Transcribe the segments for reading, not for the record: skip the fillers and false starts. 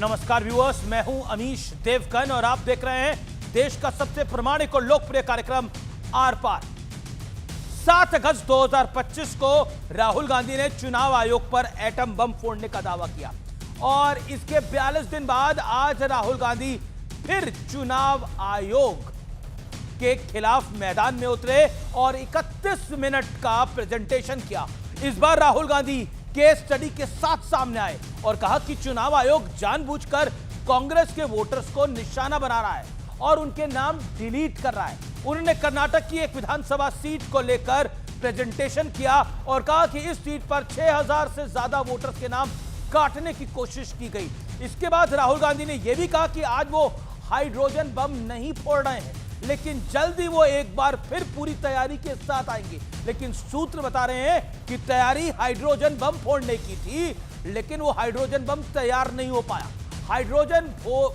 नमस्कार व्यूअर्स, मैं हूं अमीश देवगन और आप देख रहे हैं देश का सबसे प्रामाणिक और लोकप्रिय कार्यक्रम आर पार। 7 अगस्त 2025 को राहुल गांधी ने चुनाव आयोग पर एटम बम फोड़ने का दावा किया और इसके 42 दिन बाद आज राहुल गांधी फिर चुनाव आयोग के खिलाफ मैदान में उतरे और 31 मिनट का प्रेजेंटेशन किया। इस बार राहुल गांधी केस स्टडी के साथ सामने आए और कहा कि चुनाव आयोग जानबूझकर कांग्रेस के वोटर्स को निशाना बना रहा है और उनके नाम डिलीट कर रहा है। उन्होंने कर्नाटक की एक विधानसभा सीट को लेकर प्रेजेंटेशन किया और कहा कि इस सीट पर 6000 से ज्यादा वोटर्स के नाम काटने की कोशिश की गई। इसके बाद राहुल गांधी ने यह भी कहा कि आज वो हाइड्रोजन बम नहीं फोड़ रहे हैं, लेकिन जल्दी वो एक बार फिर पूरी तैयारी के साथ आएंगे। लेकिन सूत्र बता रहे हैं कि तैयारी हाइड्रोजन बम फोड़ने की थी, लेकिन वो हाइड्रोजन बम तैयार नहीं हो पाया। हाइड्रोजन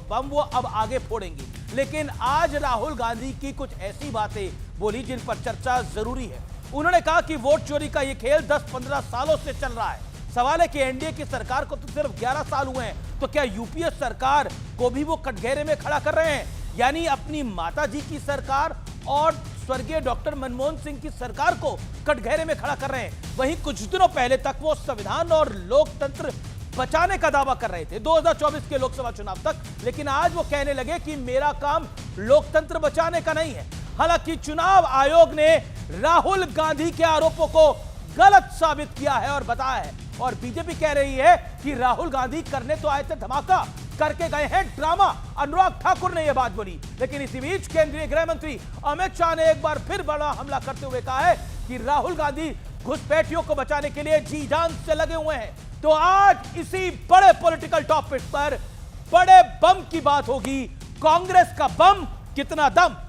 बम वो अब आगे फोड़ेंगे। लेकिन आज राहुल गांधी की कुछ ऐसी बातें बोली जिन पर चर्चा जरूरी है। उन्होंने कहा कि वोट चोरी का ये खेल 10-15 सालों से चल रहा है। सवाल है कि एनडीए की सरकार को तो सिर्फ 11 साल हुए हैं, तो क्या यूपीए सरकार को भी वो कटघरे में खड़ा कर रहे हैं? यानी अपनी माता जी की सरकार और स्वर्गीय डॉक्टर मनमोहन सिंह की सरकार को कटघरे में खड़ा कर रहे हैं। वहीं कुछ दिनों पहले तक वो संविधान और लोकतंत्र बचाने का दावा कर रहे थे 2024 के लोकसभा चुनाव तक, लेकिन आज वो कहने लगे कि मेरा काम लोकतंत्र बचाने का नहीं है। हालांकि चुनाव आयोग ने राहुल गांधी के आरोपों को गलत साबित किया है और बताया है, और बीजेपी कह रही है कि राहुल गांधी करने तो आए थे धमाका, करके गए हैं ड्रामा। अनुराग ठाकुर ने यह बात बोली। लेकिन इसी बीच केंद्रीय गृह मंत्री अमित शाह ने एक बार फिर बड़ा हमला करते हुए कहा है कि राहुल गांधी घुसपैठियों को बचाने के लिए जी जान से लगे हुए हैं। तो आज इसी बड़े पॉलिटिकल टॉपिक पर बड़े बम की बात होगी। कांग्रेस का बम कितना दम।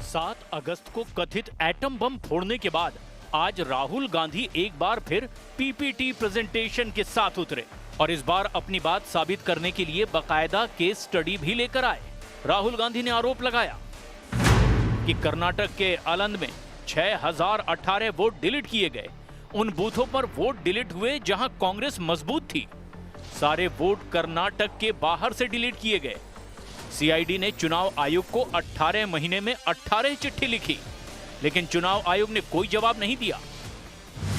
सात अगस्त को कथित एटम बम फोड़ने के बाद आज राहुल गांधी एक बार फिर पीपीटी प्रेजेंटेशन के साथ उतरे और इस बार अपनी बात साबित करने के लिए बकायदा केस स्टडी भी लेकर आए। राहुल गांधी ने आरोप लगाया कि कर्नाटक के आलंद में 6018 वोट डिलीट किए गए। उन बूथों पर वोट डिलीट हुए जहां कांग्रेस मजबूत थी। सारे वोट कर्नाटक के बाहर से डिलीट किए गए। सीआईडी ने चुनाव आयोग को 18 महीने में 18 चिट्ठी लिखी, लेकिन चुनाव आयोग ने कोई जवाब नहीं दिया।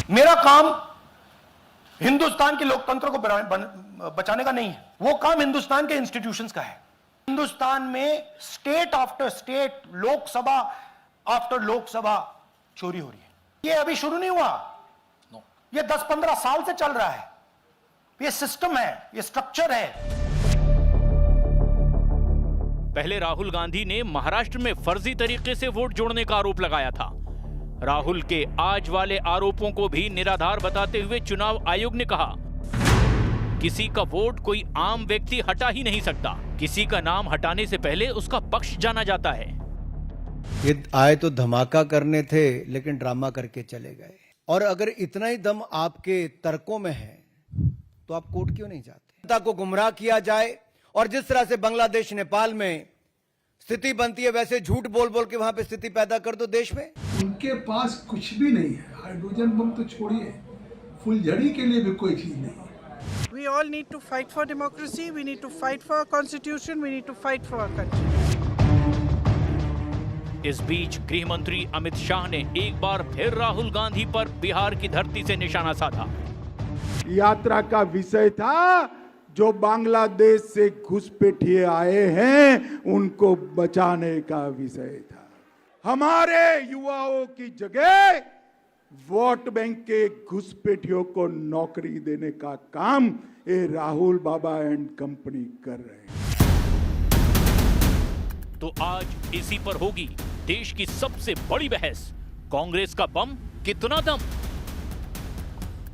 मेरा काम हिंदुस्तान के लोकतंत्र को बचाने का नहीं है, वो काम हिंदुस्तान के इंस्टीट्यूशंस का है। हिंदुस्तान में state after state, Lok Sabha after Lok Sabha चोरी हो रही है। ये अभी शुरू नहीं हुआ, ये 10-15 साल से चल रहा है। ये सिस्टम है, ये स्ट्रक्चर है। पहले राहुल गांधी ने महाराष्ट्र में फर्जी तरीके से वोट जोड़ने का आरोप लगाया था। राहुल के आज वाले आरोपों को भी निराधार बताते हुए चुनाव आयोग ने कहा, किसी का वोट कोई आम व्यक्ति हटा ही नहीं सकता। किसी का नाम हटाने से पहले उसका पक्ष जाना जाता है। ये आए तो धमाका करने थे, लेकिन ड्रामा करके चले गए। और अगर इतना ही दम आपके तर्कों में है तो आप कोर्ट क्यों नहीं जाते? जनता को गुमराह किया जाए और जिस तरह से बांग्लादेश नेपाल में स्थिति बनती है, वैसे झूठ बोल बोल के वहां पे स्थिति पैदा कर दो देश में। उनके पास कुछ भी नहीं है। हाइड्रोजन बम तो छोड़िए, फुलझड़ी के लिए भी कोई चीज नहीं है। We all need to fight for democracy. We need to fight for our constitution. We need to fight for our country. इस बीच गृह मंत्री अमित शाह ने एक बार फिर राहुल गांधी पर बिहार की धरती से निशाना साधा। यात्रा का विषय था जो बांग्लादेश से घुसपैठिए आए हैं उनको बचाने का विषय था। हमारे युवाओं की जगह वोट बैंक के घुसपैठियों को नौकरी देने का काम ये राहुल बाबा एंड कंपनी कर रहे हैं। तो आज इसी पर होगी देश की सबसे बड़ी बहस, कांग्रेस का बम कितना दम।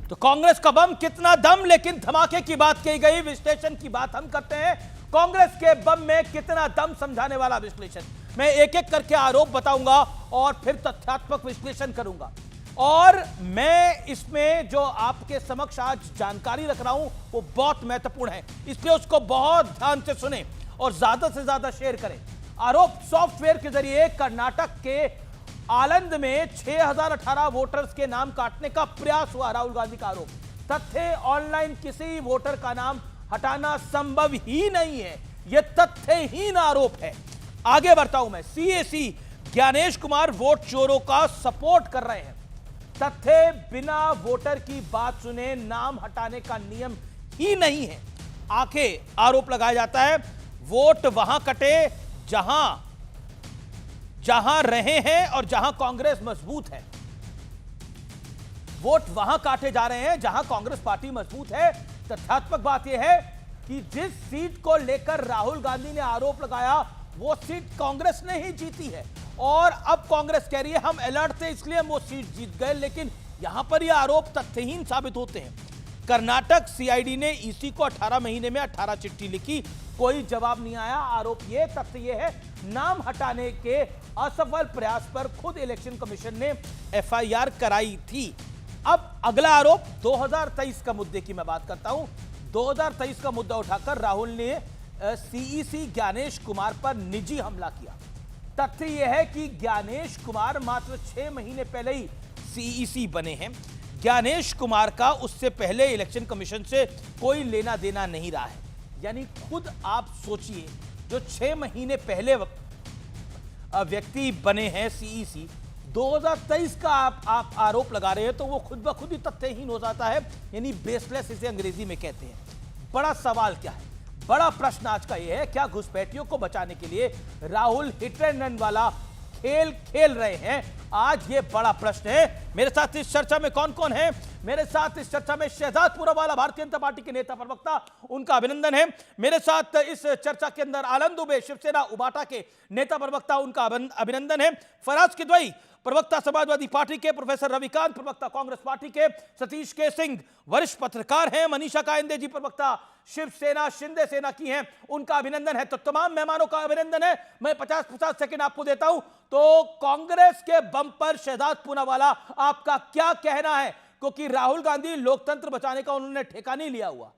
तो कांग्रेस का बम कितना दम, लेकिन धमाके की बात की गई, विश्लेषण की बात हम करते हैं। कांग्रेस के बम में कितना दम समझाने वाला विश्लेषण। मैं एक एक करके आरोप बताऊंगा और फिर तथ्यात्मक विश्लेषण करूंगा। और मैं इसमें जो आपके समक्ष आज जानकारी रख रहा हूं वो बहुत महत्वपूर्ण है, इसलिए उसको बहुत ध्यान से सुने और ज्यादा से ज्यादा शेयर करें। आरोप सॉफ्टवेयर के जरिए कर्नाटक के आलंद में 6018 वोटर्स के नाम काटने का प्रयास हुआ। राहुल गांधी का आरोप, तथ्य ऑनलाइन किसी वोटर का नाम हटाना संभव ही नहीं है। यह तथ्यहीन आरोप है। आगे बढ़ता हूं मैं। सीएसी ज्ञानेश कुमार वोट चोरों का सपोर्ट कर रहे हैं। तथ्य बिना वोटर की बात सुने नाम हटाने का नियम ही नहीं है। आखिर आरोप लगाया जाता है वोट वहां कटे जहां रहे हैं और जहां कांग्रेस मजबूत है। वोट वहां काटे जा रहे हैं जहां कांग्रेस पार्टी मजबूत है। तथ्यात्मक बात यह है कि जिस सीट को लेकर राहुल गांधी ने आरोप लगाया वो सीट कांग्रेस ने ही जीती है और अब कांग्रेस कह रही है हम अलर्ट थे इसलिए हम वो सीट जीत गए, लेकिन यहां पर ये आरोप तथ्यहीन साबित होते हैं। कर्नाटक सीआईडी ने ईसी को 18 महीने में 18 चिट्ठी लिखी, कोई जवाब नहीं आया। आरोप ये, तथ्य ये है नाम हटाने के असफल प्रयास पर खुद इलेक्शन कमीशन ने एफआईआर कराई थी। अब अगला आरोप 2023 का मुद्दे की मैं बात करता हूं। 2023 का मुद्दा उठाकर राहुल ने सीईसी ज्ञानेश कुमार पर निजी हमला किया। तथ्य यह है कि ज्ञानेश कुमार मात्र 6 महीने पहले ही सीईसी बने हैं। ज्ञानेश कुमार का उससे पहले इलेक्शन कमीशन से कोई लेना देना नहीं रहा है। यानी खुद आप सोचिए, जो 6 महीने पहले व्यक्ति बने हैं सीईसी, 2023 का आप आरोप लगा रहे हैं तो वो खुद ब खुद ही तथ्यहीन हो जाता है, यानी बेसलेस इसे अंग्रेजी में कहते हैं। बड़ा सवाल क्या है, बड़ा प्रश्न आज का यह है, क्या घुसपैठियों को बचाने के लिए राहुल हिट एंड रन वाला खेल खेल रहे हैं? आज ये बड़ा प्रश्न है। मेरे साथ इस चर्चा में कौन कौन है? मेरे साथ इस चर्चा में शहजाद पूरवाला, भारतीय जनता पार्टी के नेता प्रवक्ता, उनका अभिनंदन है। मेरे साथ इस चर्चा के अंदर आनंद दुबे, शिवसेना उबाटा के नेता प्रवक्ता, उनका अभिनंदन है। फराज किदवई, प्रवक्ता समाजवादी पार्टी के, प्रोफेसर रविकांत, प्रवक्ता कांग्रेस पार्टी के, सतीश के सिंह वरिष्ठ पत्रकार हैं, मनीषा कायंदे जी प्रवक्ता शिवसेना शिंदे सेना की हैं, उनका अभिनंदन है। तो तमाम मेहमानों का अभिनंदन है। मैं 50-50 सेकंड आपको देता हूं। तो कांग्रेस के बम पर शहजाद पूनावाला आपका क्या कहना है, क्योंकि राहुल गांधी लोकतंत्र बचाने का उन्होंने ठेका नहीं लिया हुआ।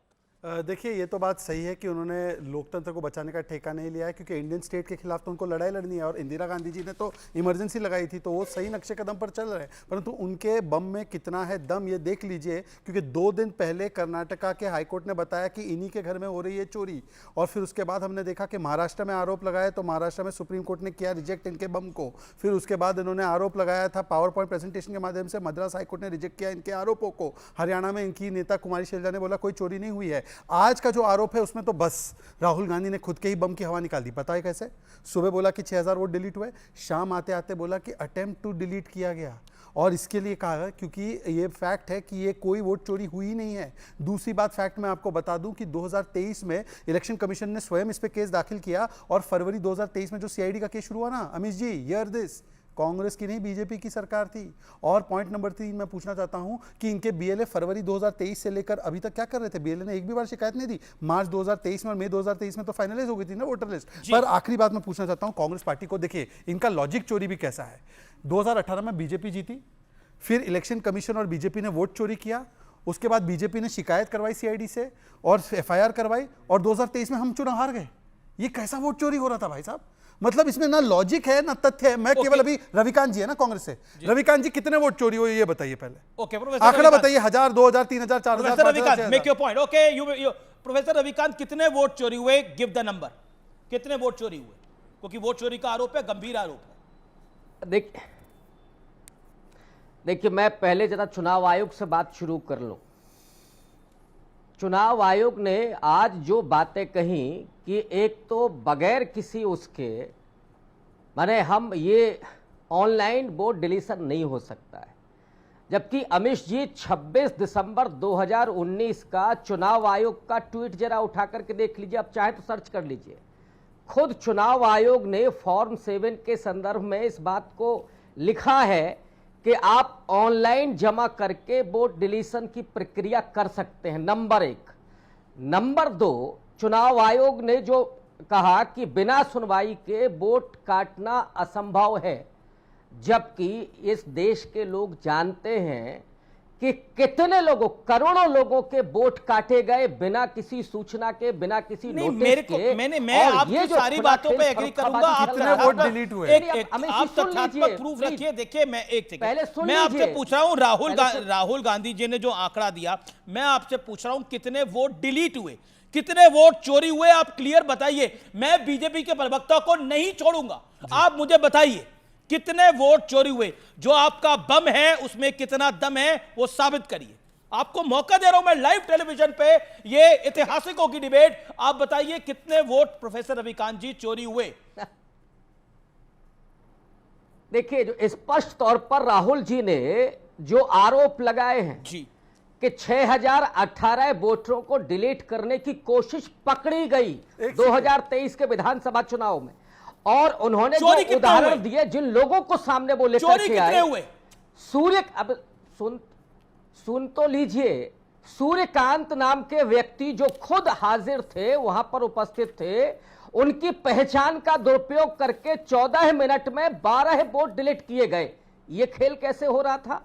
देखिए, ये तो बात सही है कि उन्होंने लोकतंत्र को बचाने का ठेका नहीं लिया है, क्योंकि इंडियन स्टेट के खिलाफ तो उनको लड़ाई लड़नी है और इंदिरा गांधी जी ने तो इमरजेंसी लगाई थी, तो वो सही नक्शे कदम पर चल रहे हैं। परंतु उनके बम में कितना है दम, ये देख लीजिए, क्योंकि 2 दिन पहले कर्नाटका के हाईकोर्ट ने बताया कि इन्हीं के घर में हो रही है चोरी, और फिर उसके बाद हमने देखा कि महाराष्ट्र में आरोप लगाया तो महाराष्ट्र में सुप्रीम कोर्ट ने किया रिजेक्ट इनके बम को। फिर उसके बाद इन्होंने आरोप लगाया था पावर पॉइंट प्रेजेंटेशन के माध्यम से, मद्रास हाईकोर्ट ने रिजेक्ट किया इनके आरोपों को। हरियाणा में इनकी नेता कुमारी शैलजा ने बोला कोई चोरी नहीं हुई है। आज का जो आरोप है उसमें तो बस राहुल गांधी ने खुद के ही बम की हवा निकाल दी। पता है कैसे? सुबह बोला कि 6000 वोट डिलीट हुए, शाम आते आते बोला कि अटेम्प्ट टू डिलीट किया गया, और इसके लिए कहा क्योंकि ये फैक्ट है कि ये कोई वोट चोरी हुई नहीं है। दूसरी बात फैक्ट मैं आपको बता दूं कि 2023 में इलेक्शन कमीशन ने स्वयं इस पे केस दाखिल किया, और फरवरी 2023 में जो सीआईडी का केस शुरू हुआ ना, अमित जी, हियर दिस, कांग्रेस की नहीं बीजेपी की सरकार थी। और पॉइंट नंबर 3 मैं पूछना चाहता हूं कि इनके बीएलए फरवरी 2023 से लेकर अभी तक क्या कर रहे थे? बीएलए ने एक भी बार शिकायत नहीं दी। मार्च 2023 में और मई 2023 में तो फाइनलाइज हो गई थी ना वोटर लिस्ट। पर आखिरी बात मैं पूछना चाहता हूं कांग्रेस पार्टी को, देखिए इनका लॉजिक चोरी भी कैसा है। 2018 में बीजेपी जीती, फिर इलेक्शन कमीशन और बीजेपी ने वोट चोरी किया, उसके बाद बीजेपी ने शिकायत करवाई सीआईडी से और एफआईआर करवाई, और 2023 में हम चुनाव हार गए। ये कैसा वोट चोरी हो रहा था भाई साहब? मतलब इसमें ना लॉजिक है ना तथ्य है। मैं केवल अभी रविकांत जी है ना कांग्रेस से, रविकांत जी कितने वोट चोरी हुए ये बताइए पहले। आंकड़ा बताइए, 1000, 2000, 3000, 4000, 5000। Make your point. Okay, professor Ravikant, कितने वोट चोरी हुए? Give the number. कितने वोट चोरी हुए? क्योंकि वोट चोरी का आरोप है, गंभीर आरोप है। देखिए, मैं पहले जरा चुनाव आयोग से बात शुरू कर लूं। चुनाव आयोग ने आज जो बातें कही कि एक तो बगैर किसी उसके, माने हम ये ऑनलाइन वोट डिलीशन नहीं हो सकता है, जबकि अमित जी 26 दिसंबर 2019 का चुनाव आयोग का ट्वीट जरा उठा करके देख लीजिए, आप चाहे तो सर्च कर लीजिए। खुद चुनाव आयोग ने फॉर्म 7 के संदर्भ में इस बात को लिखा है कि आप ऑनलाइन जमा करके वोट डिलीशन की प्रक्रिया कर सकते हैं, नंबर 1। नंबर 2, चुनाव आयोग ने जो कहा कि बिना सुनवाई के वोट काटना असंभव है, जबकि इस देश के लोग जानते हैं कि कितने लोगों, करोड़ों लोगों के वोट काटे गए बिना किसी सूचना के, बिना किसी नहीं, नोटिस मेरे को के। मैं और आपकी ये जो सारी बातों पे एग्री करूंगा। आप वोट डिलीट हुए। आप तथ्यात्मक प्रूफ रखिए। देखिए मैं एक पहले सेकंड सुन मैं आपसे लीजिए। पूछ रहा हूं, राहुल गांधी जी ने जो आंकड़ा दिया, मैं आपसे पूछ रहा हूं कितने वोट डिलीट हुए, कितने वोट चोरी हुए, आप क्लियर बताइए। मैं बीजेपी के प्रवक्ता को नहीं छोड़ूंगा, आप मुझे बताइए कितने वोट चोरी हुए। जो आपका बम है उसमें कितना दम है वो साबित करिए। आपको मौका दे रहा हूं मैं लाइव टेलीविजन पे, ये ऐतिहासिकों की डिबेट। आप बताइए कितने वोट प्रोफेसर रविकांत जी चोरी हुए। देखिए, जो स्पष्ट तौर पर राहुल जी ने जो आरोप लगाए हैं जी कि 6018 वोटरों को डिलीट करने की कोशिश पकड़ी गई 2023 के विधानसभा चुनाव में, और उन्होंने चोरी जो कितने उदाहरण हुए? दिए जिन लोगों को सामने वो लेकर चोरी के कितने आए, हुए? सूर्य, अब सुन तो लीजिए। सूर्यकांत नाम के व्यक्ति जो खुद हाजिर थे, वहां पर उपस्थित थे, उनकी पहचान का दुरुपयोग करके 14 मिनट में 12 वोट डिलीट किए गए। ये खेल कैसे हो रहा था?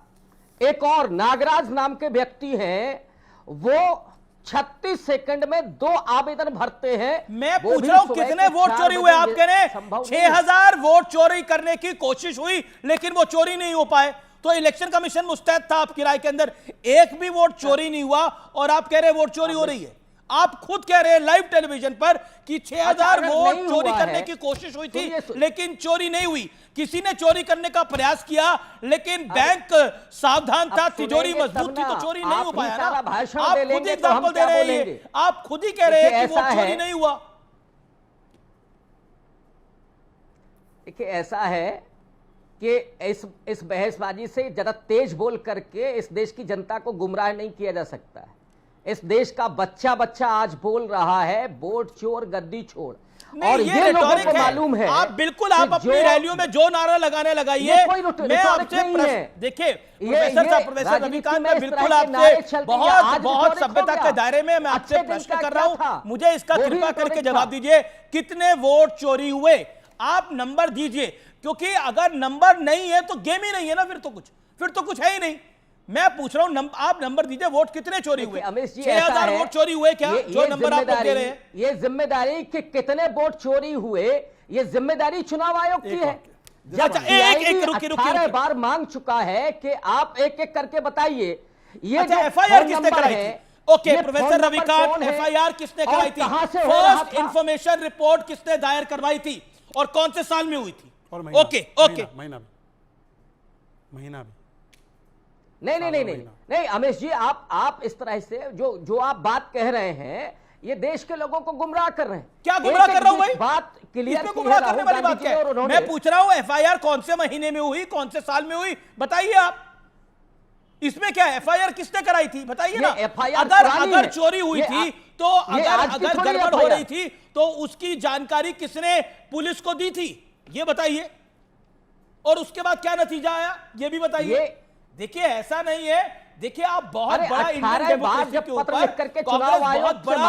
एक और नागराज नाम के व्यक्ति हैं, वो 36 सेकंड में 2 आवेदन भरते हैं। मैं पूछ रहा हूं कितने वोट चोरी हुए। आप कह रहे हैं 6000 वोट चोरी करने की कोशिश हुई लेकिन वो चोरी नहीं हो पाए, तो इलेक्शन कमीशन मुस्तैद था आपकी राय के अंदर। एक भी वोट चोरी नहीं हुआ और आप कह रहे हैं वोट चोरी हो रही है। आप खुद कह रहे हैं लाइव टेलीविजन पर कि 6000 वोट चोरी करने की कोशिश हुई थी लेकिन चोरी नहीं हुई। किसी ने चोरी करने का प्रयास किया लेकिन बैंक सावधान था, तिजोरी मजबूत थी, तो चोरी नहीं हो पाया ना। आप खुद एग्जांपल दे रहे हैं, आप खुद ही कह रहे हैं कि वो चोरी नहीं हुआ। देखिए, ऐसा है कि इस बहसबाजी से ज्यादा तेज बोल करके इस देश की जनता को गुमराह नहीं किया जा सकता है। इस देश का बच्चा बच्चा आज बोल रहा है वोट चोर गद्दी छोड़, और ये लोगों को मालूम है। आप बिल्कुल आप अपनी रैलियों में जो नारा लगाने लगाइए। मैं आपसे देखिए प्रोफेसर रविकांत, मैं बिल्कुल आपसे बहुत सभ्यता के दायरे में मैं आपसे प्रश्न कर रहा हूं, मुझे इसका कृपा करके जवाब दीजिए कितने वोट चोरी हुए। आप नंबर दीजिए, क्योंकि अगर नंबर नहीं है तो गेम ही नहीं है ना, फिर तो कुछ है ही नहीं। मैं पूछ रहा हूं आप नंबर दीजिए, वोट कितने चोरी हुए? 6000 वोट चोरी हुए क्या? जो नंबर आप दे रहे हैं, ये जिम्मेदारी कि कितने वोट चोरी हुए, ये जिम्मेदारी चुनाव आयोग की है। अच्छा, एक रुकिए बार मांग चुका है कि आप एक एक करके बताइए। ये एफआईआर किसने कराई थी? ओके प्रोफेसर रविकांत, एफआईआर किसने कराई थी? फर्स्ट इंफॉर्मेशन रिपोर्ट किसने दायर करवाई थी और कौन से साल में हुई थी? ओके महीना भी नहीं अमेश जी, आप इस तरह से जो आप बात कह रहे हैं, ये देश के लोगों को गुमराह कर रहे हैं। क्या गुमराह कर रहा हूं भाई? बात क्लियर गुमराह करने वाली बात क्या है? मैं पूछ रहा हूं एफआईआर कौन से महीने में हुई, कौन से साल में हुई, बताइए आप। इसमें क्या एफआईआर किसने कराई थी बताइए ना। अगर चोरी हुई थी तो अगर गड़बड़ हो रही थी तो उसकी जानकारी किसने पुलिस को दी थी ये बताइए, और उसके बाद क्या नतीजा आया ये भी बताइए। देखिए ऐसा नहीं है, देखिए आप बहुत बड़ा इंडियन डेमोक्रेसी के ऊपर कांग्रेस बहुत बड़ा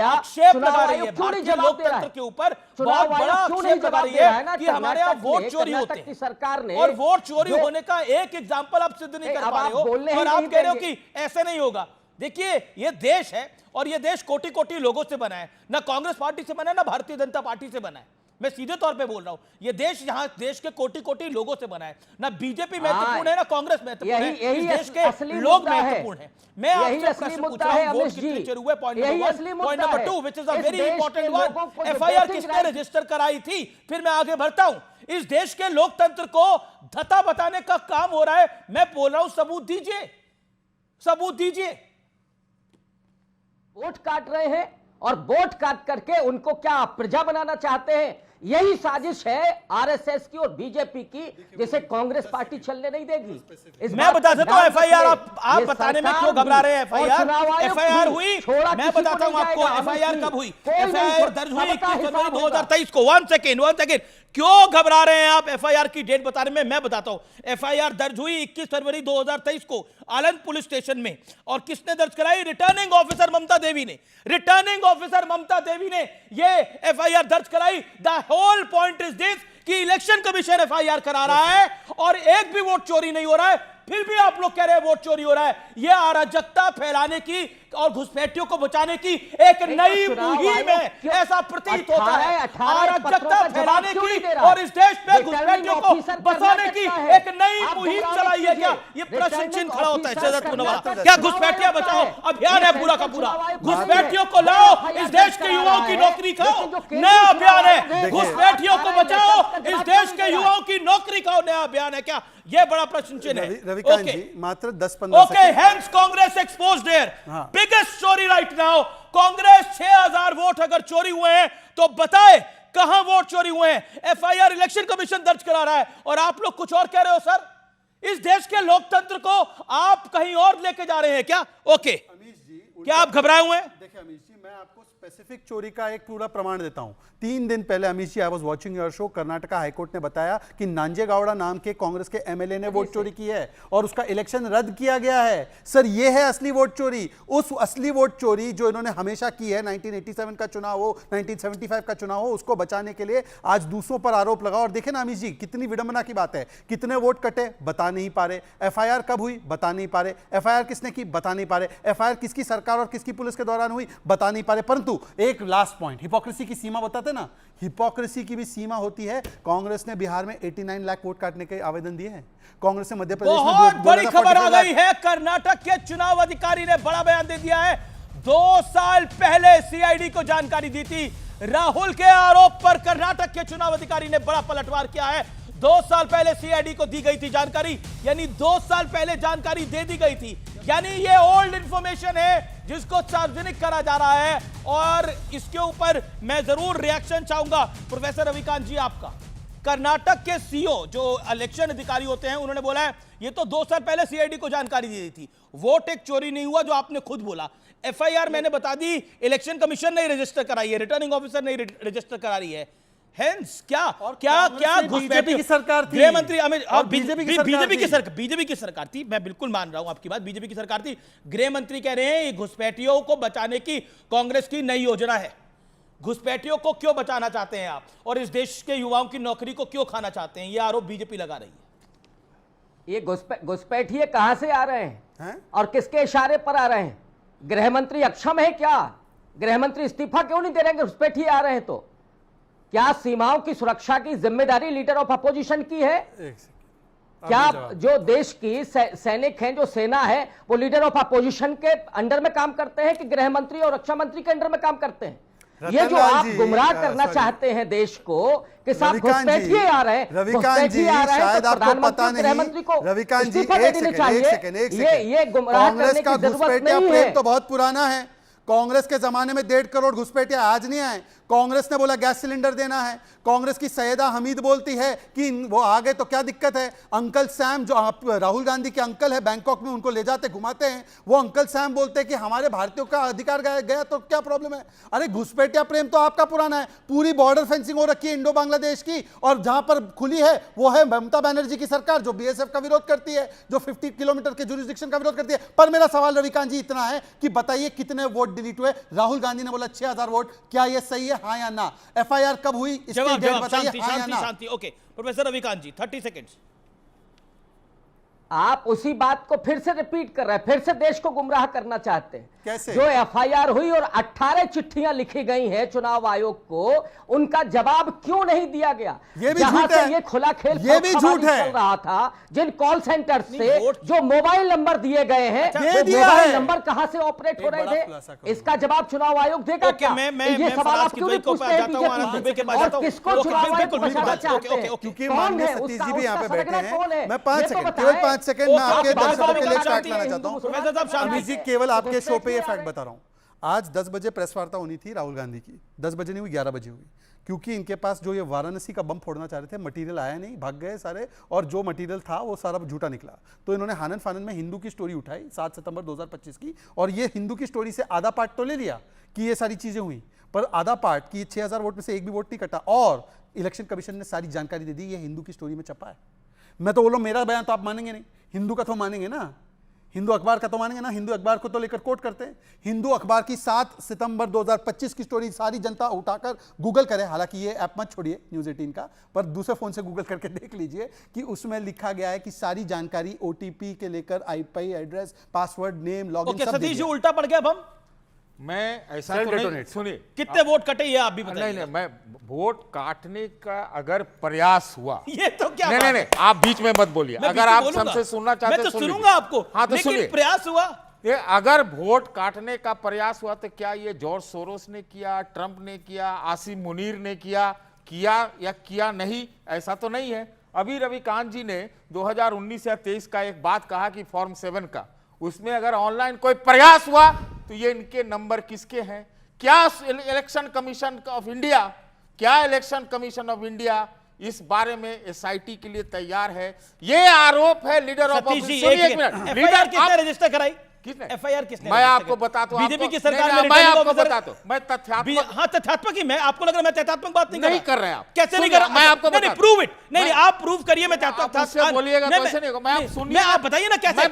आक्षेप लगा रही है, भारतीय लोकतंत्र के ऊपर बहुत बड़ा आक्षेप लगा रही है कि हमारे यहाँ वोट चोरी होते हैं सरकार ने, और वोट चोरी होने का एक एग्जांपल आप सिद्ध नहीं कर पा रहे हो, और आप कह रहे हो कि ऐसे नहीं होगा। देखिए ये देश है और ये देश कोटि कोटि लोगों से बना है, ना कांग्रेस पार्टी से बना है ना भारतीय जनता पार्टी से बना है। मैं सीधे तौर पे बोल रहा हूं, ये देश यहाँ देश के कोटि कोटि लोगों से बना है, ना बीजेपी महत्वपूर्ण है ना कांग्रेस महत्वपूर्ण है, इस देश के लोग महत्वपूर्ण हैं। मैं आपसे प्रश्न पूछ रहा हूं, वोट कितने चोरी हुए? Point number 2 which is a very important one, FIR किसने रजिस्टर कराई थी? फिर मैं आगे बढ़ता हूं। इस देश के लोकतंत्र को धता बताने का काम हो रहा है। मैं बोल रहा हूं सबूत दीजिए, सबूत दीजिए। वोट काट रहे हैं और वोट काट करके उनको क्या प्रजा बनाना चाहते हैं? यही साजिश है आरएसएस की और बीजेपी की, जिसे कांग्रेस पार्टी चलने नहीं देगी। मैं बता देता हूं एफआईआर आप बताने में क्यों घबरा रहे हैं। एफआईआर हुई, मैं बताता हूं आपको एफआईआर कब हुई। एफआईआर दर्ज हुई 21 फरवरी 2023 को। वन सेकेंड, क्यों घबरा रहे हैं आप एफआईआर की डेट बताने में? मैं बताता हूं। एफआईआर दर्ज हुई 21 फरवरी 2023 को आनंद पुलिस स्टेशन में, और किसने दर्ज कराई? रिटर्निंग ऑफिसर ममता देवी ने। रिटर्निंग ऑफिसर ममता देवी ने ये एफआईआर दर्ज कराई। The whole point is this कि इलेक्शन कमीशन एफआईआर करा रहा है और एक भी वोट चोरी नहीं हो रहा है। फिर भी आप लोग कह रहे हैं वोट चोरी हो रहा है। यह अराजकता फैलाने की और घुसपैठियों को बचाने की एक नई मुहिम है, ऐसा प्रतीत होता है। अराजकता फैलाने की और इस देश में घुसपैठियों को बचाने की एक नई मुहिम चलाई है क्या? ये प्रश्न चिन्ह खड़ा होता है शहजाद पूनवाला। क्या घुसपैठियां बचाओ अभियान है पूरा का पूरा? घुसपैठियों को लाओ, इस देश के युवाओं की नौकरी खाओ, नया अभियान है। घुसपैठियों को बचाओ, इस देश के युवाओं की नौकरी खाओ, नया अभियान है क्या? ये बड़ा प्रश्न चिन्ह है। रविकांत जी मात्र 10-15 okay, hence Congress exposed their biggest story right now. Congress 6000 vote अगर चोरी हुए हैं तो बताए कहां वोट चोरी हुए हैं? एफआईआर इलेक्शन कमीशन दर्ज करा रहा है और आप लोग कुछ और कह रहे हो सर। इस देश के लोकतंत्र को आप कहीं और लेके जा रहे हैं क्या? ओके, क्या आप घबराए हुए हैं? देखिए अमीश जी, मैं आपको स्पेसिफिक चोरी का एक पूरा प्रमाण देता हूं। 3 दिन पहले Amish ji, I was watching your show, Karnataka high court ने बताया कि नांजेगौड़ा नाम के कांग्रेस के एमएलए ने वोट चोरी की है और उसका इलेक्शन रद्द किया गया है। सर ये है असली वोट चोरी। उस असली वोट चोरी जो इन्होंने हमेशा की है, 1987 का चुनाव हो, 1975 का चुनाव हो, उसको बचाने के लिए आज दूसरों पर आरोप लगाओ। और देखे ना अमीश जी, कितनी विडंबना की बात है। कितने वोट कटे बता नहीं पा रहे, एफआईआर कब हुई बता नहीं पा रहे, एफआईआर किसने की बता नहीं पा रहे, एफआईआर किसकी सरकार और किसकी पुलिस के दौरान हुई बता नहीं पा रहे। परंतु एक लास्ट पॉइंट, हिपोक्रेसी की सीमा बताते ना, हिपोक्रेसी की भी सीमा होती है। कांग्रेस ने बिहार में 89 लाख वोट काटने के आवेदन दिए हैं। कांग्रेस ने मध्य प्रदेश में बहुत बड़ी खबर आ गई है। कर्नाटक के चुनाव अधिकारी ने बड़ा बयान दे दिया है। 2 साल पहले सीआईडी को जानकारी दी थी। राहुल के आरोप पर कर्नाटक के चुनाव अधिकारी ने बड़ा पलटवार किया है। 2 साल पहले सीआईडी को दी गई थी जानकारी, यानी 2 साल पहले जानकारी दे दी गई थी, यानी ये ओल्ड इंफॉर्मेशन है जिसको सार्वजनिक करा जा रहा है। और इसके ऊपर मैं जरूर रिएक्शन चाहूंगा प्रोफेसर रविकांत जी आपका। कर्नाटक के सीओ जो इलेक्शन अधिकारी होते हैं, उन्होंने बोला है ये तो 2 साल पहले सीआईडी को जानकारी दी थी, वोट एक चोरी नहीं हुआ जो आपने खुद बोला। एफआईआर मैंने बता दी, इलेक्शन कमीशन नहीं रजिस्टर कराई है, रिटर्निंग ऑफिसर नहीं रजिस्टर करा रही है। हेंस क्या बीजेपी की सरकार थी, गृह मंत्री अमित, बीजेपी की सरकार थी, मैं बिल्कुल मान रहा हूं आपकी बात, बीजेपी की सरकार थी। गृह मंत्री कह रहे हैं घुसपैठियों को बचाने की कांग्रेस की नई योजना है। घुसपैठियों को क्यों बचाना चाहते हैं आप, और इस देश के युवाओं की नौकरी को क्यों खाना चाहते हैं? यह आरोप बीजेपी लगा रही है। ये घुसपैठिए कहां से आ रहे हैं और किसके इशारे पर आ रहे हैं? गृह मंत्री अक्षम है क्या? गृह मंत्री इस्तीफा क्यों नहीं दे रहे हैं? घुसपैठिए आ रहे हैं तो क्या सीमाओं की सुरक्षा की जिम्मेदारी लीडर ऑफ अपोजिशन की है? क्या जो देश की सैनिक हैं, जो सेना है, वो लीडर ऑफ अपोजिशन के अंडर में काम करते हैं कि गृह मंत्री और रक्षा मंत्री के अंडर में काम करते हैं? ये जो आप गुमराह करना चाहते हैं देश को कि साहब घुसपैठिए आ रहे हैं, रविकांत जी शायद आपको पता नहीं, रविकांत जी एक सेकंड, ये गुमराह करने की जरूरत नहीं है। तो बहुत पुराना है। कांग्रेस के जमाने में 1.5 करोड़ घुसपैठिए आज नहीं आए। कांग्रेस ने बोला गैस सिलेंडर देना है। कांग्रेस की सैयदा हमीद बोलती है कि वो आ गए तो क्या दिक्कत है। अंकल सैम जो राहुल गांधी के अंकल है, बैंकॉक में उनको ले जाते घुमाते हैं, वो अंकल सैम बोलते हैं कि हमारे भारतीयों का अधिकार गया तो क्या प्रॉब्लम है। अरे घुसपैठिया प्रेम तो आपका पुराना है। पूरी बॉर्डर फेंसिंग हो रखी है इंडो बांग्लादेश की, और जहां पर खुली है वो है ममता बनर्जी की सरकार जो बीएसएफ का विरोध करती है, जो 50 किलोमीटर के जुरिस्डिक्शन का विरोध करती है। पर मेरा सवाल रविकांत जी इतना है कि बताइए कितने वोट डिलीट हुए? राहुल गांधी ने बोला 6000 वोट, क्या यह सही है, हाँ या ना? एफआईआर कब हुई इसकी डेट बताइए, हाँ या ना? शांति। ओके प्रोफेसर रविकांत जी 30 सेकंड्स। आप उसी बात को फिर से रिपीट कर रहे हैं, फिर से देश को गुमराह करना चाहते हैं। कैसे? जो एफआईआर हुई और 18 चिट्ठियां लिखी गई हैं चुनाव आयोग को, उनका जवाब क्यों नहीं दिया गया? ये भी झूठ है, ये खुला खेल ये भी झूठ है। चल रहा था जिन कॉल सेंटर से जो मोबाइल नंबर दिए गए हैं, वो मोबाइल नंबर कहां से ऑपरेट हो रहे थे, इसका जवाब चुनाव आयोग देगा क्या? ये सवाल आप क्यों नहीं पूछते हैं बीजेपी? और किसको चुनाव आयोग बचाना चाहते हैं? क्योंकि माननीय सतीश जी भी यहाँ पे बैठे हैं। मैं 5 सेकंड, केवल 5 सेकंड मैं आपके दर्शकों के लिए फैक्ट लाना चाहता हूँ। अमित जी केवल आपके शो पे ये फैक्ट बता रहा हूँ। आज 10 बजे प्रेस वार्ता होनी थी राहुल गांधी की, 10 बजे नहीं हुई, 11 बजे हुई, क्योंकि इनके पास जो ये वाराणसी का बम फोड़ना चाह रहे थे, मटेरियल आया नहीं, भाग गए सारे, और जो मटेरियल था वो सारा झूठा निकला। तो इन्होंने हानन फानन में हिंदू की स्टोरी उठाई 7 सितंबर 2025 की, और ये हिंदू की स्टोरी से आधा पार्ट तो ले लिया कि ये सारी चीजें हुई, पर आधा पार्ट कि 6000 वोट में से एक भी वोट नहीं कटा, और इलेक्शन कमीशन ने सारी जानकारी दे दी, ये हिंदू की स्टोरी में छपा है। मैं तो बोलो मेरा बयान तो आप मानेंगे नहीं, हिंदू का तो मानेंगे ना। हिंदू अखबार का तो मानेंगे ना, हिंदू अखबार को तो लेकर कोट करते हैं। हिंदू अखबार की 7 सितंबर 2025 की स्टोरी सारी जनता उठाकर गूगल करे, हालांकि ये ऐप मत छोड़िए न्यूज़ 18 का, पर दूसरे फोन से गूगल करके देख लीजिए कि उसमें लिखा गया है कि सारी जानकारी ओटीपी के लेकर IP address, password, name, login सब सतीश जी उल्टा पड़ गया अब हम। मैं ऐसा तो नहीं, सुनिए कितने वोट कटे ये आप भी बताइए। नहीं, मैं वोट काटने का अगर प्रयास हुआ, ये तो क्या नहीं, आप बीच में मत बोलिए। अगर आप हमसे सुनना चाहते हैं मैं तो सुनूंगा आपको। हाँ तो सुनिए, प्रयास हुआ ये अगर वोट काटने का प्रयास हुआ तो क्या ये जॉर्ज सोरोस ने किया, ट्रंप ने किया, आसिम मुनीर ने किया या किया नहीं? ऐसा तो नहीं है। अभी रविकांत जी ने 2019 या 23 का एक बात कहा कि फॉर्म 7 का, उसमें अगर ऑनलाइन कोई प्रयास हुआ तो ये इनके नंबर किसके हैं? क्या इलेक्शन कमीशन ऑफ इंडिया इस बारे में एसआईटी के लिए तैयार है? ये आरोप है लीडर ऑफ ऑपोजिशन। लीडर किसने रजिस्टर कराई? किसने? एफआईआर किसने? मैं आपको बताता हूं, बीजेपी की सरकार में मैं आपको बताता हूं, मैं तथ्यात्मक, हाँ तथ्यात्मक ही, मैं आपको लग रहा है मैं तथ्यात्मक बात नहीं कर रहे हैं आप। कैसे नहीं कर रहा? मैं आपको नहीं, प्रूव इट। नहीं, आप प्रूव करिए। मैं तथ्यात्मक बोलिएगा तो ऐसे नहीं होगा। मैं आप सुनिए, आप बताइए ना कैसे।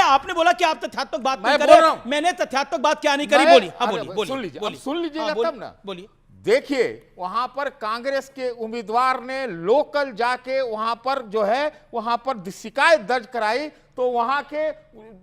आपने बोला कि आप तथ्यात्मक बात नहीं कर रहे। मैंने तथ्यात्मक बात क्या नहीं करी? बोली। हाँ बोलिए, सुन लीजिएगा तब ना। बोलिए। देखिए, वहां पर कांग्रेस के उम्मीदवार ने लोकल जाके वहां पर जो है वहां पर शिकायत दर्ज कराई, तो वहां के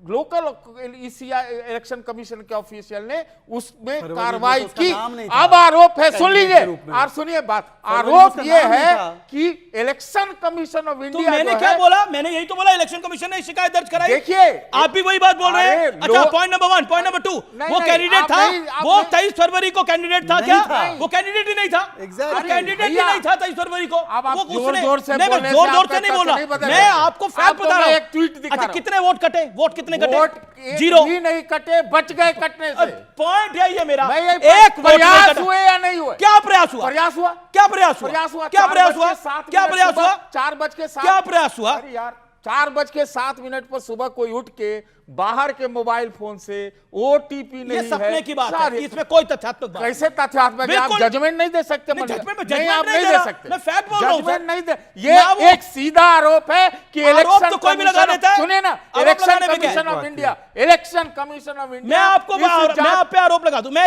लोकल इलेक्शन कमीशन के ऑफिशियल ने उसमें कार्रवाई की। अब आरोप है, सुन लीजिए और सुनिए बात, आरोप ये है कि इलेक्शन कमीशन ऑफ इंडिया, मैंने क्या बोला? मैंने यही तो बोला, इलेक्शन कमीशन ने शिकायत दर्ज कराई। देखिए, आप भी वही बात बोल रहे हैं। अच्छा, पॉइंट नंबर 1, पॉइंट नंबर 2, वो कैंडिडेट था, वो 23 फरवरी को कैंडिडेट था क्या? वो कैंडिडेट ही नहीं था। कैंडिडेट ही नहीं था 23 फरवरी को। वो जोर-जोर से नहीं बोल रहा, मैं आपको फैक्ट बता रहा हूं। एक ट्वीट दिखा रहा हूं। कितने वोट कटे? वोट कितने कटे? वोट 0 भी नहीं कटे, बच गए कटने से। पॉइंट है ये मेरा। एक प्रयास हुए या नहीं हुए? क्या प्रयास हुआ? प्रयास हुआ? क्या प्रयास हुआ? क्या प्रयास हुआ? क्या प्रयास हुआ? 4:07 क्या प्रयास हुआ? अरे यार, 4:07 पर सुबह कोई उठ के बाहर के मोबाइल फोन से ओटीपी नहीं है। ये सपने की बात है, इसमें कोई तथ्यात्मक बात कैसे तथ्यात्मक? आप जजमेंट नहीं दे सकते। नहीं, आप नहीं दे सकते। मैं फैक्ट बोल रहा हूं। जजमेंट नहीं दे। ये एक सीधा आरोप है कि इलेक्शन तो कोई भी लगा देता है। सुनिए ना, election commission of India, election commission of India. मैं आपको मैं आप पे आरोप लगा दूं। मैं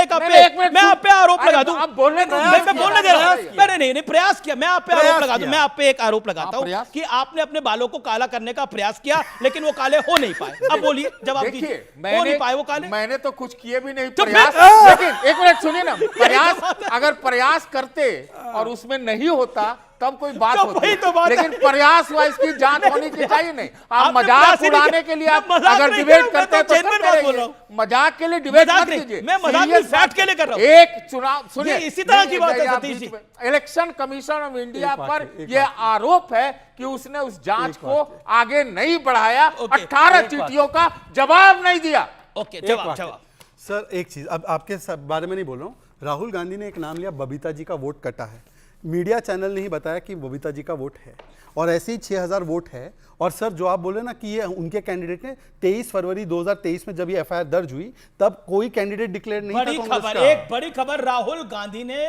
आप पे आरोप लगा दूं। आप बोलने दो। मैं बोलने दे रहा हूं। मैंने नहीं प्रयास किया। मैं आप पे आरोप लगा दूं। मैं आप पे एक आरोप लगाता हूं कि आपने अपने बालों को काला करने का प्रयास किया, लेकिन वो काले हो नहीं पाए। अब बोलिए, जवाब दीजिए। हो नहीं पाए वो काले? मैंने तो कुछ किए भी नहीं प्रयास। लेकिन एक मिनट सुनिए ना, प्रयास अगर प्रयास करते और उसमें नहीं होता तब कोई बात होती, लेकिन प्रयास हुआ, इसकी जांच होनी चाहिए। नहीं, आप मजाक उड़ाने के लिए आप अगर डिबेट करते हैं तो मजाक के लिए डिबेट मत कीजिए। मैं मजाक नहीं, फैक्ट के लिए कर रहा हूं। एक चुनाव सुनिए, इसी तरह की बात है Satish ji. Election commission of India पर यह आरोप है कि उसने उस जांच को आगे नहीं बढ़ाया, 18 चिट्ठियों का जवाब नहीं दिया। ओके, जवाब सर, एक चीज अब आपके बारे में नहीं बोल रहा हूं। राहुल गांधी ने एक नाम लिया, बबीता जी का वोट कटा है। मीडिया चैनल ने ही बताया कि बबीता जी का वोट है, और ऐसे ही 6000 वोट है। और सर, जो आप बोले ना कि ये उनके कैंडिडेट ने 23 फरवरी 2023 में जब ये एफआईआर दर्ज हुई, तब कोई कैंडिडेट डिक्लेयर नहीं था कांग्रेस का। एक बड़ी खबर, राहुल गांधी ने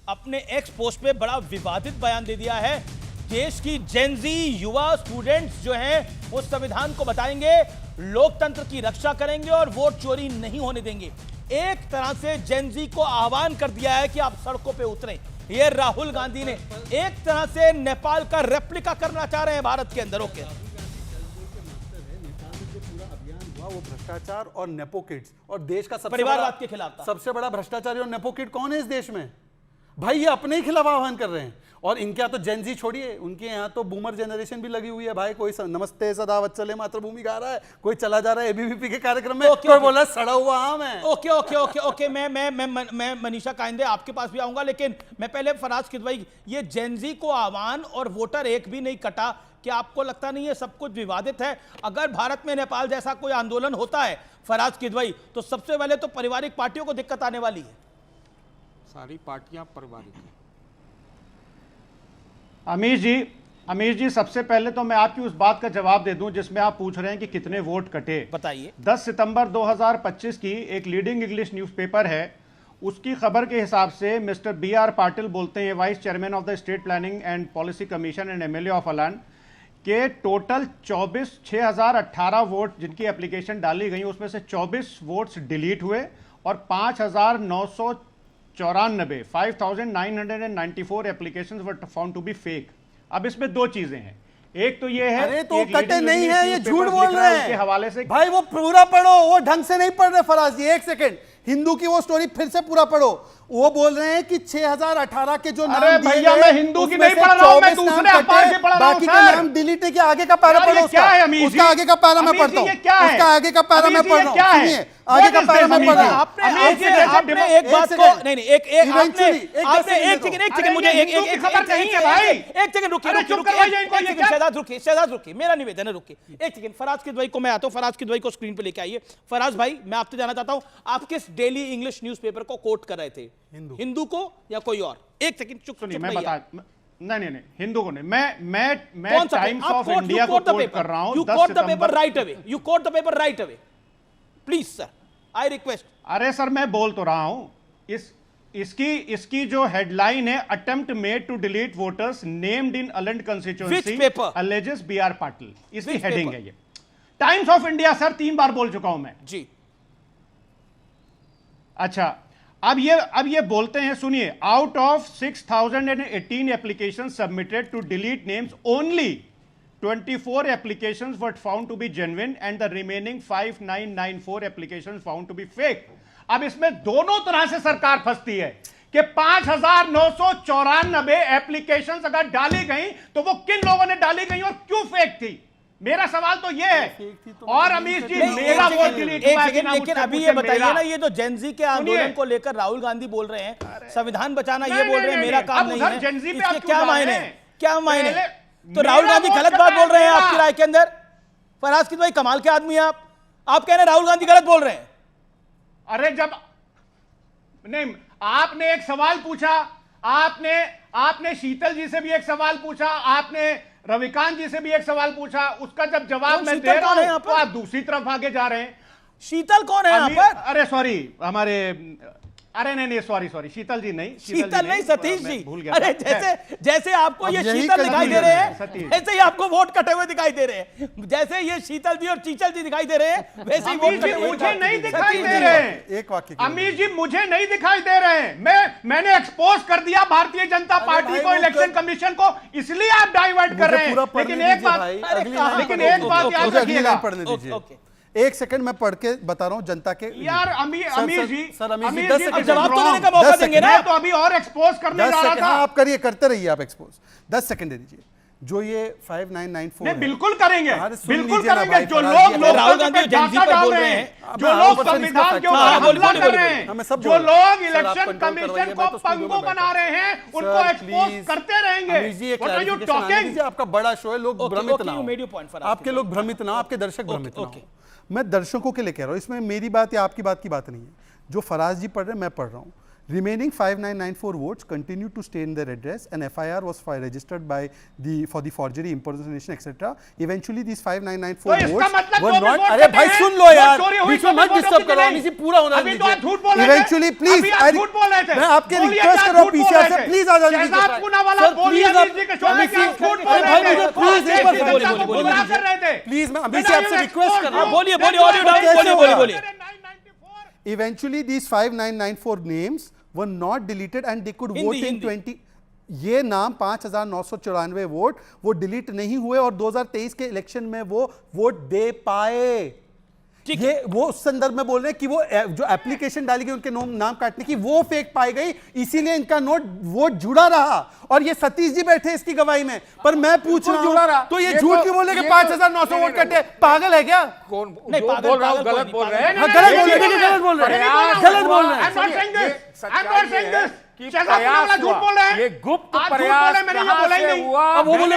अपने एक्स पोस्ट पे बड़ा विवादित बयान दे दिया है। देश की जेनजी युवा स्टूडेंट्स जो हैं वो संविधान को बताएंगे, लोकतंत्र की रक्षा करेंगे और वोट चोरी नहीं होने देंगे। एक तरह से जेनजी को आह्वान कर दिया है कि आप सड़कों पे उतरें। ये राहुल गांधी ने एक तरह से नेपाल का रेप्लिका करना चाह रहे हैं भारत के अंदर। ओके, वो भ्रष्टाचार और नेपो किड्स, और देश का परिवारवाद के खिलाफ था। सबसे बड़ा भ्रष्टाचारी और नेपो किड कौन है इस देश में? भाई, ये अपने ही खिलाफ आह्वान कर रहे हैं। और इनके यहाँ तो जेनजी छोड़िए, उनके यहाँ तो बूमर जनरेशन भी लगी हुई है। भाई, कोई नमस्ते सदा वत्सले मातृभूमि गा रहा है, कोई चला जा रहा है एबीवीपी के कार्यक्रम में, कोई बोल रहा है सड़ा हुआ आम है। ओके ओके ओके ओके, मैं मनीषा कायंदे आपके पास भी आऊंगा, लेकिन मैं पहले फराज किदवई, ये जेनजी को आह्वान और वोटर एक भी नहीं कटा, क्या आपको लगता नहीं है सब कुछ विवादित है? अगर भारत में नेपाल जैसा कोई आंदोलन होता है फराज किदवई, तो सबसे पहले तो पारिवारिक पार्टियों को दिक्कत आने वाली है। सारी पार्टियां पारिवारिक हैं। अमीर जी, सबसे पहले तो मैं आपकी उस बात का जवाब दे दूं जिसमें आप पूछ रहे हैं कि कितने वोट कटे। बताइए। 10 सितंबर 2025 की एक लीडिंग इंग्लिश न्यूज़पेपर है, उसकी खबर के हिसाब से मिस्टर BR पाटिल बोलते हैं, vice chairman of the state planning and policy commission and MLA of अलान, कि टोटल 6,018 वोट जिनकी एप्लीकेशन डाली गई उसमें से 24 वोट्स डिलीट हुए और 5,994 applications were found to be fake. अब इसमें दो चीजें हैं, एक तो ये है, अरे तो कटे नहीं है, ये झूठ बोल रहे हैं के हवाले से। भाई वो पूरा पढ़ो, वो ढंग से नहीं पढ़ रहे फराज जी। एक सेकंड, हिंदू की वो स्टोरी फिर से पूरा पढ़ो। वो बोल रहे हैं कि 6,018 के जो नाम अरे भैया मैं हिंदू की नहीं पढ़ रहा हूं, मैं दूसरे अखबार के पढ़ रहा हूं। बाकी के नाम डिलीट है कि आगे का पैरा पढ़ो। उसका आगे का पैरा मैं पढ़ता हूं, उसका आगे का पैरा मैं पढ़ रहा हूं। सुनिए, आगे का पैरा मैं पढ़ रहा हूं। आपने एक बात को नहीं नहीं एक आपने एक सेकंड मुझे एक सेकंड रुकिए शहजाद रुकिए, मेरा निवेदन है रुकिए एक सेकंड। फराज किदवई को मैं आता हूं, फराज किदवई को स्क्रीन पे लेके आइए। फराज भाई मैं आपसे जानना चाहता हूं, आप किस डेली इंग्लिश न्यूज़पेपर को कोट कर रहे थे, हिंदू को या कोई और? एक सेकंड चुप सुनिए, मैं बता नहीं हिंदू को नहीं, मैं टाइम्स ऑफ इंडिया को कोट कर रहा हूं। You quote the paper right away, you quote the paper right away please sir, I request. अरे सर मैं बोल तो रहा हूं, इसकी जो हेडलाइन है, attempt made to delete voters named in Aland constituency alleges BR Patil, इसकी हेडिंग है ये। टाइम्स ऑफ इंडिया सर 3 बार बोल चुका हूं मैं जी। अच्छा अब ये बोलते हैं, सुनिए, out of 6,018 application submitted to delete names only 24 applications were found to be genuine and the remaining 5,994 applications found to be fake। अब इसमें दोनों तरह से सरकार फंसती है कि 5,994 एप्लीकेशंस अगर डाली गई तो वो किन लोगों ने डाली गई और क्यों फेक थी। मेरा सवाल तो ये है। और अमीश जी मेरा वोट डिलीट हुआ है, लेकिन अभी ये बताइए ना, ये जो जेनजी के आंदोलन को लेकर राहुल गांधी बोल रहे हैं संविधान बचाना, ये बोल रहे हैं मेरा काम नहीं है, इसके क्या मायने, क्या मायने? तो राहुल गांधी गलत बात बोल रहे हैं आपकी राय के अंदर? फराज किदवई कमाल के आदमी आप कह रहे हैं राहुल गांधी गलत बोल रहे हैं। अरे जब नहीं, आपने एक सवाल पूछा, आपने शीतल जी से भी एक सवाल पूछा, आपने रविकांत जी से भी एक सवाल पूछा, उसका जब जवाब मैं दे रहा हूं तो आप दूसरी तरफ आगे जा रहे हैं। शीतल कौन है यहाँ पर? अरे सॉरी, हमारे अरे नहीं सॉरी शीतल जी नहीं, सतीश जी। अरे जैसे आपको ये शीतल दिखाई दे रहे हैं, ऐसे ही आपको वोट कटे हुए दिखाई दे रहे हैं। जैसे ये शीतल जी और चीचल जी दिखाई दे रहे हैं, वैसे ही वोट कटे हुए मुझे नहीं दिखाई दे रहे हैं। एक वाक्य अमीर जी मुझे नहीं दिखाई दे रहे हैं। मैंने एक्सपोज कर दिया भारतीय जनता पार्टी को, इलेक्शन कमीशन को, इसलिए आप डाइवर्ट कर रहे हैं। लेकिन एक बात याद रखिएगा, एक सेकंड मैं पढ़ के बता रहा हूं जनता के। यार अमीर जी जवाब तो देने का मौका देंगे ना, तो अभी और एक्सपोज करने जा रहा था। आप करिए, करते रहिए आप एक्सपोज। 10 सेकंड दे दीजिए। जो ये 5994 नहीं, बिल्कुल करेंगे, बिल्कुल करेंगे। जो लोग राहुल गांधी जेनजी पर बोल रहे हैं, जो लोग संविधान के ऊपर हमला कर रहे हैं, जो लोग इलेक्शन कमीशन को पंगु बना रहे हैं, उनको एक्सपोज करते रहेंगे। What are you talking? आपका बड़ा शो है, लोग भ्रमित ना हो, आपके लोग भ्रमित ना हो, आपके दर्शक भ्रमित ना हो। मैं दर्शकों के लिए कह रहा हूं, इसमें मेरी बात या आपकी बात की बात नहीं है। जो फराज जी पढ़ रहे हैं मैं पढ़ रहा हूं। Remaining 5,994 votes continue to stay in their address. An FIR was registered for the forgery, impersonation, etc. Eventually, these 5,994 votes were not. अरे भाई सुन लो यार, बीच में मत डिस्टर्ब करो, इसी पूरा होना दीजिए। Eventually, please, मैं आपके रिक्वेस्ट कर रहा हूँ पीछे से, प्लीज आ जाइए। सर प्लीज, मैं अभी से आपसे रिक्वेस्ट कर रहा हूँ। बोलिए। Eventually, these 5,994 names were not deleted and they could vote in 20. ये नाम 5,994 वोट वो डिलीट नहीं हुए और 2023 के इलेक्शन में वो वोट दे पाए। ये वो उस संदर्भ में बोल रहे हैं कि वो जो एप्लीकेशन डाली गई उनके नाम काटने की, वो फेक पाई गई, इसीलिए इनका वोट जुड़ा रहा। और ये सतीश जी बैठे इसकी गवाही में। पर मैं पूछ रहा हूं, तो ये झूठ क्यों बोले कि 5,900 वोट कटे? पागल है क्या? कौन बोल रहा हूं? गलत बोल रहे हैं। गलत बोल रहे हैं। ये गुप्त प्रयास कहां से हुआ? अब वो बोले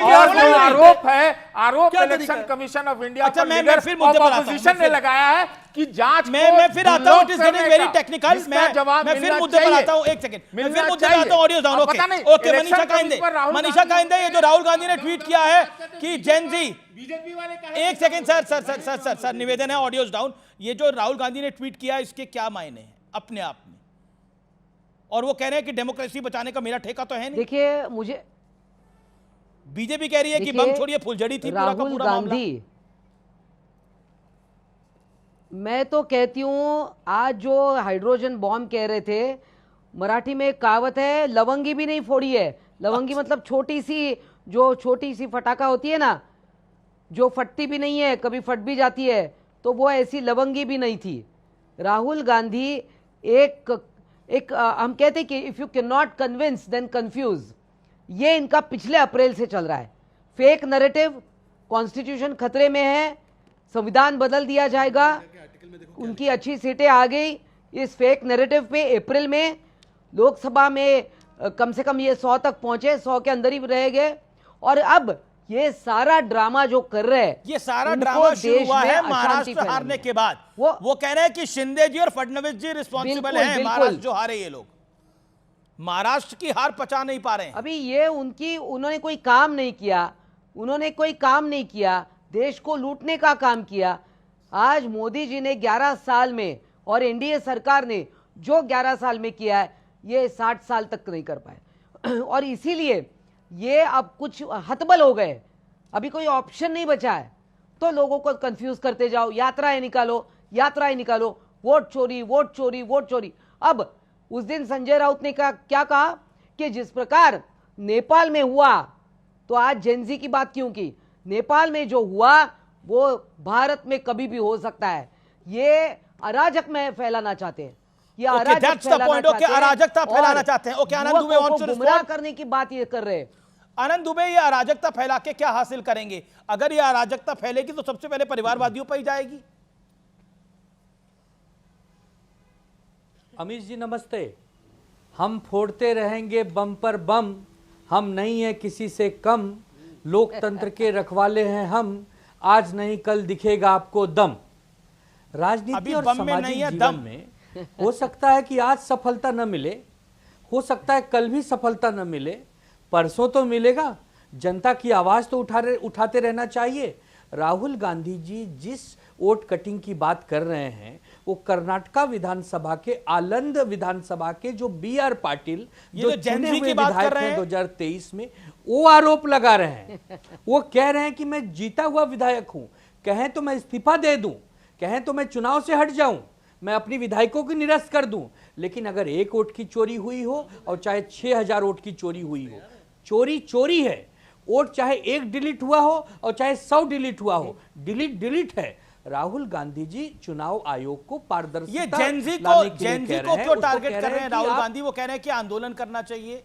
आरोप इलेक्शन कमीशन ऑफ इंडिया पर लीडर ऑफ ऑपोजिशन ने लगाया है कि जांच मैं फिर आता हूं, it is getting very technical. मैं फिर मुद्दे पर आता हूं, एक सेकंड मैं फिर मुद्दे पर आता हूं। Audio down. ओके मनीषा काइंदे, ये जो राहुल गांधी ने ट्वीट किया है कि जेनजी, बीजेपी वाले, एक सेकंड सर निवेदन है, ऑडियोज डाउन। ये जो राहुल गांधी ने ट्वीट किया इसके क्या मायने हैं अपने आप में? और वो कह रहे हैं कि डेमोक्रेसी बचाने का मेरा ठेका तो है नहीं। देखिए, मुझे बीजेपी कह रही है कि देखिए, बम छोड़िए फुलझड़ी थी पूरा का राहुल पूरा मामला। गांधी, मैं तो कहती हूं आज जो हाइड्रोजन बॉम्ब कह रहे थे, मराठी में एक कहावत है, लवंगी भी नहीं फोड़ी है। लवंगी मतलब छोटी सी फटाका होती है ना, जो फटती भी नहीं है, कभी फट भी जाती है, तो वो ऐसी लवंगी भी नहीं थी। राहुल गांधी एक हम कहते हैं कि if you can not convince then confuse, ये इनका पिछले अप्रैल से चल रहा है। फेक नैरेटिव, कॉन्स्टिट्यूशन खतरे में है, संविधान बदल दिया जाएगा, उनकी अच्छी सीटें आ गई। इस फेक नैरेटिव पे अप्रैल में लोकसभा में कम से कम ये 100 तक पहुंचे, 100 के अंदर ही रह गए। और अब ये सारा ड्रामा जो कर रहे हैं, ये सारा ड्रामा शुरू हुआ है महाराष्ट्र हारने के बाद। वो कह रहे हैं कि शिंदे जी और फडणवीस जी रिस्पॉन्सिबल हैं महाराष्ट्र जो हारे। ये लोग महाराष्ट्र की हार पचा नहीं पा रहे हैं। अभी ये उन्होंने कोई काम नहीं किया, देश को लूटने का काम किया। आज मोदी जी ने 11 साल में और एनडीए सरकार ने जो 11 साल में किया है, ये 60 साल तक नहीं कर पाए। और इसीलिए ये अब कुछ हतबल हो गए, अभी कोई ऑप्शन नहीं बचा है। तो लोगों को कंफ्यूज करते जाओ, यात्राएं निकालो, वोट चोरी। अब उस दिन संजय राउत ने क्या कहा कि जिस प्रकार नेपाल में हुआ, तो आज जेनजी की बात क्यों की, नेपाल में जो हुआ वो भारत में कभी भी हो सकता है। ये अराजक में फैलाना चाहते हैं, ये अराजकता फैलाना चाहते हैं। ओके, आनंद दुबे को गुमराह करने की बात ये कर रहे हैं। आनंद दुबे, ये अराजकता फैला के क्या हासिल करेंगे? अगर ये अराजकता फैलेगी तो सबसे पहले परिवारवादियों पर ही जाएगी। अमीश जी नमस्ते। हम फोड़ते रहेंगे बम पर बम, हम नहीं है किसी से कम, लोकतंत्र के रखवाले हैं हम, आज नहीं कल दिखेगा आपको दम। राजनीति और सामाजिक जीवन में हो सकता है कि आज सफलता न मिले, हो सकता है कल भी सफलता न मिले, परसों तो मिलेगा। जनता की आवाज तो उठाते रहना चाहिए। राहुल गांधी जी जिस वोट कटिंग की बात कर रहे हैं, वो कर्नाटका विधानसभा के आलंद विधानसभा के जो बी.आर. पाटिल जो चुने हुए विधायक हैं 2023 में, वो आरोप लगा रहे हैं। वो कह रहे हैं कि मैं जीता हुआ विधायक हूं, कहें तो मैं इस्तीफा दे दूं, कहें तो मैं चुनाव से हट जाऊं, मैं अपनी विधायकों की निरस्त कर दूं। लेकिन अगर 1 वोट की चोरी हुई हो और चाहे 6000 वोट की चोरी हुई हो, चोरी है। वोट चाहे 1 डिलीट हुआ हो और चाहे 100 डिलीट हुआ हो, डिलीट है। राहुल गांधी जी चुनाव आयोग को पारदर्शिता, ये जेनजी को क्यों टारगेट कर रहे हैं राहुल गांधी? वो कह रहे हैं कि आंदोलन करना चाहिए।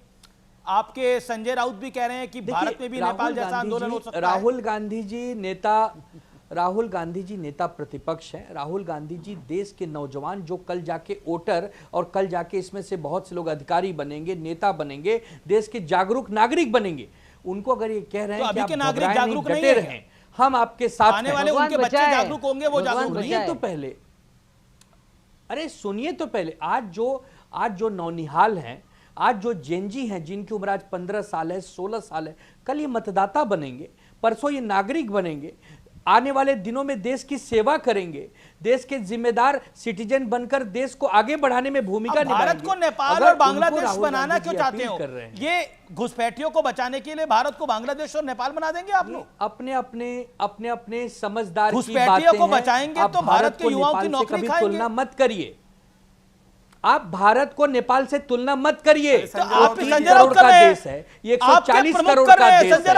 आपके संजय राउत भी कह रहे हैं कि भारत में भी नेपाल जैसा आंदोलन हो सकता है। राहुल गांधी जी नेता प्रतिपक्ष हैं। राहुल गांधी जी देश के नौजवान जो कल जाके वोटर और कल जाके इसमें से बहुत से लोग अधिकारी बनेंगे, नेता बनेंगे, देश के जागरूक नागरिक बनेंगे, उनको अगर ये कह रहे हैं कि अभी के नागरिक जागरूक नहीं है, हम आपके साथ आने वाले उनके बच्चे जागरूक होंगे, वो जागरूक नहीं है। तो पहले अरे सुनिए तो पहले, आज जो नौनिहाल हैं, आज जो जेनजी हैं जिनकी उम्र आज 15 साल है, 16 साल है, कल ये मतदाता बनेंगे, परसों ये नागरिक बनेंगे, आने वाले दिनों में देश की सेवा करेंगे, देश के जिम्मेदार सिटीजन बनकर देश को आगे बढ़ाने में भूमिका निभाएंगे। भारत को नेपाल और बांग्लादेश बनाना क्यों चाहते हो? ये घुसपैठियों को बचाने के लिए भारत को बांग्लादेश और नेपाल बना देंगे आप लोग? अपने समझदार घुसपैठियों को बचाएंगे तो भारत के युवाओं की नौकरी खाएंगे। तुलना मत करिए, आप भारत को नेपाल से तुलना मत करिए। तो आप 3 करोड़ का देश है, ये 140 करोड़ का देश है। संजय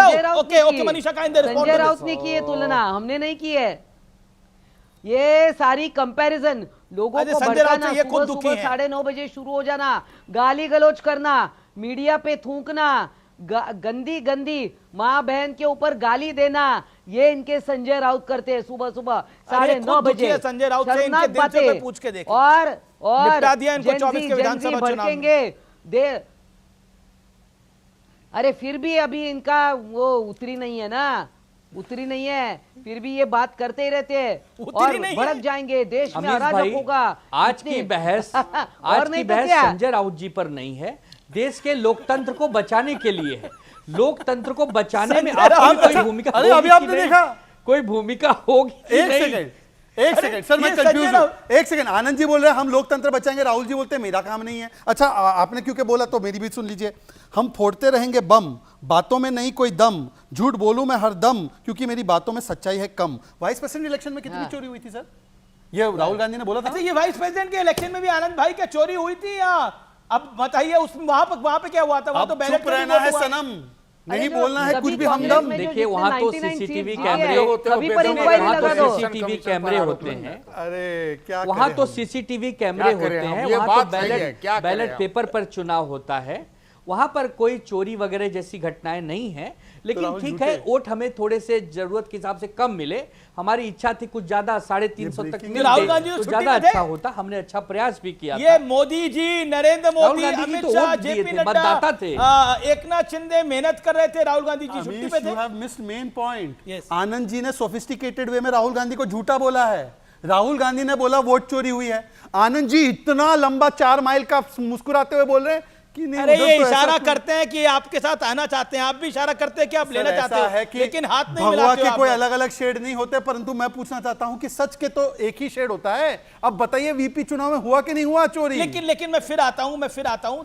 राउत ने की है तुलना, हमने नहीं की है। ये सारी कंपैरिजन लोगों को भड़काना, सुबह 9:30 बजे शुरू हो जाना, गाली गलौज करना, मीडिया पे थूकना, गंदी माँ बहन के ऊपर गाली देना, ये इनके संजय राउत करते हैं सुबह 9:30 बजे। संजय राउत से इनके दिल से पूछ के देखो। और निपटा दिया इनको 24 के विधानसभा चुनाव में। अरे फिर भी अभी इनका वो उतरी नहीं है, फिर भी ये बात करते ही रहते हैं और भड़क जाएंगे, देश में अराजक होगा। आज की बहस संजय राउत जी पर नहीं है, देश के लोकतंत्र को बचाने के लिए है। लोकतंत्र को बचाने में आपकी कोई भूमिका, अरे अभी आपने देखा कोई भूमिका होगी? एक सेकंड सर, मैं कंफ्यूज हूं। एक सेकंड, आनंद जी बोल रहे हैं हम लोकतंत्र बचाएंगे, राहुल जी बोलते हैं मेरा काम नहीं है। अच्छा, आपने क्योंकि बोला तो मेरी भी सुन लीजिए। हम फोड़ते रहेंगे बम, बातों में नहीं कोई दम, झूठ बोलूं मैं हर दम क्योंकि मेरी बातों में सच्चाई है कम। वाइस प्रेसिडेंट इलेक्शन में कितनी चोरी हुई थी सर? ये राहुल गांधी ने बोला था। अच्छा, ये वाइस प्रेसिडेंट के इलेक्शन में भी आनंद भाई क्या चोरी हुई थी या अब बताइए उसमें वहां पे क्या हुआ था? वहां तो बैलेट चुप रहना है सनम, नहीं बोलना है कुछ भी हमदम। देखिए वहां तो सीसीटीवी कैमरे, वहां तो सीसीटीवी कैमरे होते हैं। अरे क्या वहां तो सीसीटीवी कैमरे होते हैं, वहां तो बैलेट पेपर पर चुनाव होता है, वहां पर कोई चोरी वगैरह जैसी घटनाएं नहीं है। लेकिन ठीक है, वोट हमें थोड़े से जरूरत के हिसाब से कम मिले। हमारी इच्छा थी कुछ ज्यादा 350 तक मिल राहुल गांधी तो ज्यादा अच्छा होता। हमने अच्छा प्रयास भी किया। ये मोदी जी, नरेंद्र मोदी, अमित शाह, जेपी नड्डा थे, एकनाथ शिंदे मेहनत कर रहे थे, राहुल गांधी जी छुट्टी पे थे। You have missed main point. Anand ji ने सोफिस्टिकेटेड वे में राहुल गांधी को झूठा बोला है। राहुल गांधी ने बोला वोट चोरी हुई है, आनंद जी इतना लंबा 4 माइल का मुस्कुराते हुए बोल रहे हैं कि नहीं। अरे ये इशारा करते हैं कि आपके साथ आना चाहते हैं, आप भी इशारा करते हैं कि आप लेना चाहते हैं, लेकिन हाथ नहीं मिलाते हो। भगवा के कोई अलग अलग शेड नहीं होते, परंतु मैं पूछना चाहता हूं कि सच के तो एक ही शेड होता है। अब बताइए वीपी चुनाव में हुआ कि नहीं हुआ चोरी? लेकिन मैं फिर आता हूं।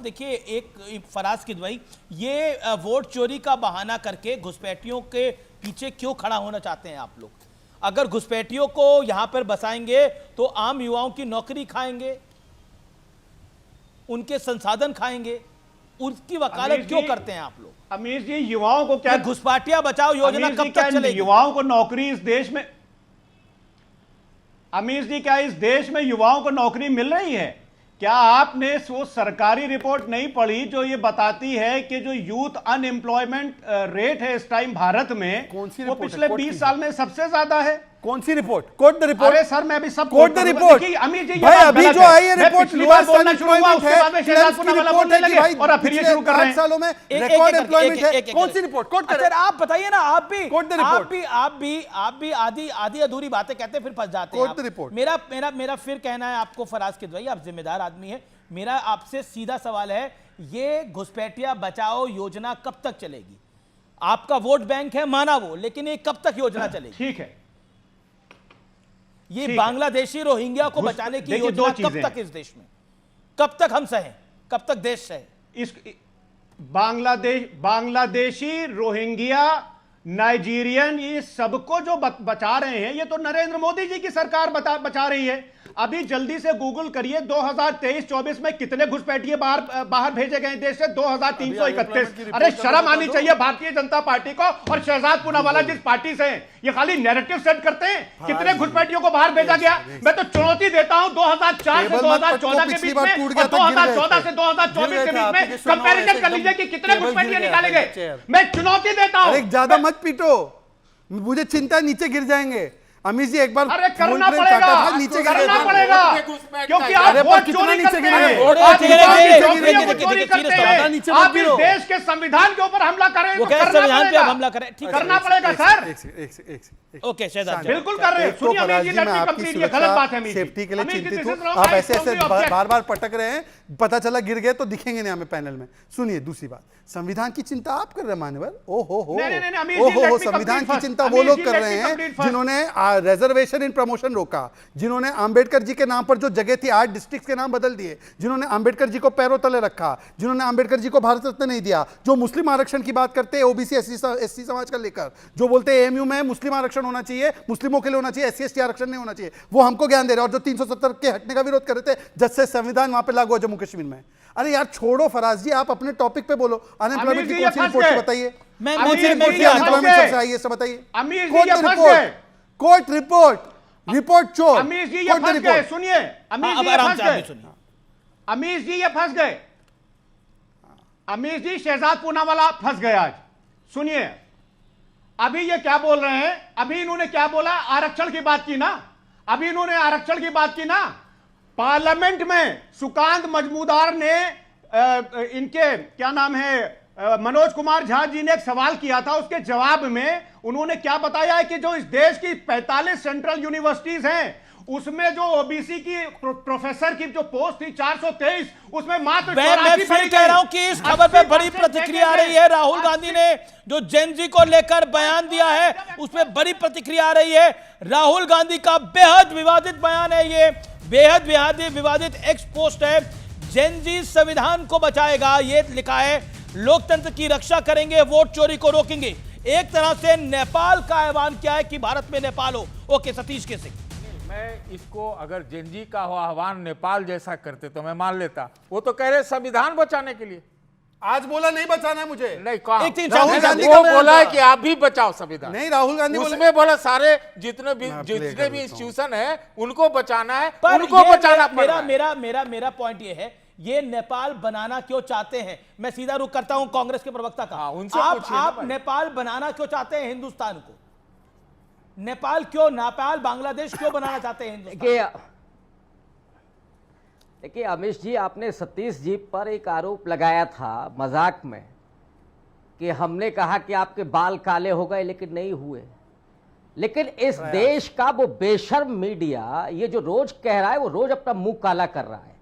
देखिए, एक फराज किदवई, ये वोट चोरी का बहाना करके घुसपैठियों के पीछे क्यों खड़ा होना चाहते हैं आप लोग? अगर घुसपैठियों को यहां पर बसाएंगे तो आम युवाओं की नौकरी खाएंगे, उनके संसाधन खाएंगे, उसकी वकालत क्यों करते हैं आप लोग? अमीर जी, युवाओं को क्या घुसपैठिया बचाओ योजना कब तक चलेगी? युवाओं को नौकरी इस देश में, अमीर जी क्या इस देश में युवाओं को नौकरी मिल रही है? क्या आपने वो सरकारी रिपोर्ट नहीं पढ़ी जो ये बताती है कि जो यूथ अनएम्प्लॉयमेंट रेट है इस टाइम भारत में, कौन सी वो रिपोर्ट पिछले है? 20 साल में सबसे ज्यादा है? कौन सी रिपोर्ट? Quote the report. अरे सर, मैं भी सब कोट द रिपोर्ट। अमीर जी, भाई अभी जो आई है रिपोर्ट लोअर्स अनएम्प्लॉयमेंट है, और फिर ये शुरू कर रहे हैं 8 सालों में रिकॉर्ड एम्प्लॉयमेंट है। कौन सी रिपोर्ट? कोट करें। अच्छा, आप बताइए ना, आप भी आधी अधूरी बातें कहते फिर फंस जाते हैं। Quote the report. मेरा फिर कहना है आपको, फराज किदवई, आप जिम्मेदार आदमी है, मेरा आपसे सीधा सवाल है, ये घुसपैठिया बचाओ योजना कब तक चलेगी? आपका वोट बैंक है, माना वो, लेकिन ये कब तक योजना चलेगी? ठीक है, ये बांग्लादेशी रोहिंग्या को बचाने की योजना कब तक इस देश में, कब तक हम सहें, कब तक देश सहे? इस बांग्लादेशी, रोहिंग्या, नाइजीरियन, ये सबको जो बचा रहे हैं, ये तो नरेंद्र मोदी जी की सरकार बचा रही है। अभी जल्दी से गूगल करिए 2023-24 में कितने घुसपैठिए बाहर भेजे गए देश से? 2331। अरे शर्म आनी चाहिए भारतीय जनता पार्टी को और शहजाद पूनावाला जिस पार्टी से हैं। ये खाली नैरेटिव सेट करते हैं। कितने घुसपैठियों को बाहर भेजा गया? मैं तो चुनौती देता हूं 2004 से 2014 के बीच में और 2014 से 2024 के बीच में कंपैरिजन कर लीजिए कि कितने घुसपैठिए निकाले गए। मैं चुनौती देता हूं। ज्यादा मत पीटो, मुझे चिंता, नीचे गिर जाएंगे। अमीर जी एक बार अरे करना पड़ेगा, नीचे करना पड़ेगा, क्योंकि आप वोट चोरी करते हैं, आप इस देश के संविधान के ऊपर हमला करें तो संविधान पे हमला करें, ठीक करना पड़ेगा सर। ओके शहजाद, बिल्कुल कर रहे हैं। सुनिए अमीर जी, लेट मी कंप्लीट, ये गलत बात है। सेफ्टी के लिए चिंतित हूं, आप ऐसे बार पटक रहे हैं, पता चला गिर गए तो दिखेंगे नहीं हमें पैनल में। सुनिए दूसरी बात, संविधान की चिंता आप कर रहे हैं मान्यवर। ओहो, संविधान की चिंता वो लोग कर रहे हैं जिन्होंने रिजर्वेशन इन प्रमोशन रोका, जिन्होंने अंबेडकर जी के नाम पर जो जगह थी 8 डिस्ट्रिक्ट के नाम बदल दिए, जिन्होंने अंबेडकर जी को पैरों तले रखा, जिन्होंने अंबेडकर जी को भारत रत्न नहीं दिया, जो मुस्लिम आरक्षण की बात करते हैं ओबीसी एससी समाज का लेकर, जो बोलते हैं एएमयू में मुस्लिम आरक्षण होना चाहिए, मुस्लिमों के लिए होना चाहिए, एससी एसटी आरक्षण नहीं होना चाहिए, वो हमको ज्ञान दे रहे हैं। और जो 370 के हटने का विरोध कर रहे थे जब से संविधान वहां पे लागू हुआ जम्मू कश्मीर में। अरे यार छोड़ो फराज जी, आप अपने टॉपिक पे बोलो। अनएम्प्लॉयमेंट की कौन सी रिपोर्ट बताइए? कोर्ट रिपोर्ट चोर। अमीर जी ये फंस गए, सुनिए अमीर जी ये फंस गए, अमीर जी ये फंस गए, अमीर जी शहजाद पूनावाला फंस गए आज। सुनिए अभी ये क्या बोल रहे हैं, अभी इन्होंने क्या बोला, आरक्षण की बात की ना, अभी इन्होंने आरक्षण की बात की ना। पार्लियामेंट में सुकांत मजमूदार ने इनके क्या नाम है मनोज कुमार झा जी ने एक सवाल किया था, उसके जवाब में उन्होंने क्या बताया है कि जो इस देश की 45 सेंट्रल यूनिवर्सिटीज हैं उसमें जो ओबीसी की प्रोफेसर की जो पोस्ट थी 423, उसमें मात्र 84 मैं कह रहा हूं कि इस खबर पे बड़ी प्रतिक्रिया आ रही है। राहुल गांधी ने जो जेनजी को लेकर बयान दिया है उसमें बड़ी प्रतिक्रिया आ रही है। राहुल गांधी का बेहद विवादित बयान है, ये बेहद विवादित एक्स पोस्ट है। जेनजी संविधान को बचाएगा, ये लिखा है लोकतंत्र की रक्षा करेंगे, वोट चोरी को रोकेंगे। एक तरह से नेपाल का आह्वान किया है कि भारत में नेपाल हो। ओके सतीश के सिंह, मैं इसको अगर जेनजी का हो आह्वान नेपाल जैसा करते तो मैं मान लेता। वो तो कह रहे संविधान बचाने के लिए। आज बोला नहीं बचाना है मुझे, नहीं कहा एक चीज राहुल राहुल गांधी गांधी को का बोला है बयान कि आप भी बचाओ संविधान। नहीं, राहुल गांधी बोले- उसमें बोला सारे जितने भी इंस्टीट्यूशन है उनको बचाना है, उनको बचाना पड़ रहा है। मेरा पॉइंट ये है, ये नेपाल बनाना क्यों चाहते हैं? मैं सीधा रुख करता हूं कांग्रेस के प्रवक्ता का। उनसे पूछिए ना आप भाई। नेपाल बनाना क्यों चाहते हैं हिंदुस्तान को? नेपाल बांग्लादेश क्यों बनाना चाहते हैं हिंदुस्तान? देखिए अमीश जी, आपने सतीश जी पर एक आरोप लगाया था मजाक में कि हमने कहा कि आपके बाल काले हो गए, लेकिन नहीं हुए। लेकिन इस देश का वो बेशर्म मीडिया ये जो रोज कह रहा है, वो रोज अपना मुंह काला कर रहा है।